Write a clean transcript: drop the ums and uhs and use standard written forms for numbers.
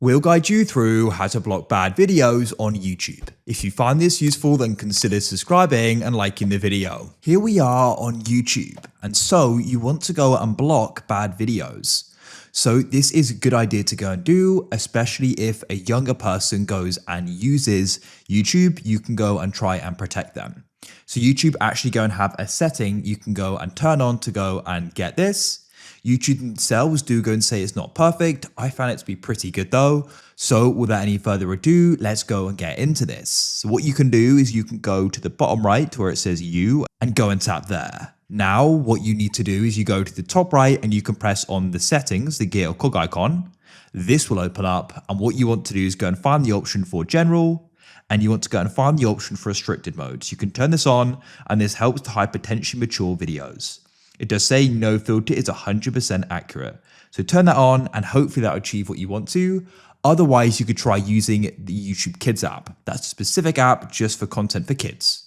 We'll guide you through how to block bad videos on YouTube. If you find this useful, then consider subscribing and liking the video. Here we are on YouTube, and so you want to go and block bad videos. So this is a good idea to go and do, especially if a younger person goes and uses YouTube. You can go and try and protect them. So YouTube actually go and have a setting you can go and turn on to go and get this. YouTube themselves do go and say it's not perfect. I found it to be pretty good though. So without any further ado, let's go and get into this. So what you can do is you can go to the bottom right where it says you and go and tap there. Now what you need to do is you go to the top right and you can press on the settings, the gear or cog icon. This will open up, and what you want to do is go and find the option for general, and you want to go and find the option for restricted mode. So you can turn this on, and this helps to hide potentially mature videos. It does say no filter is 100% accurate. So turn that on and hopefully that'll achieve what you want to. Otherwise, you could try using the YouTube Kids app. That's a specific app just for content for kids.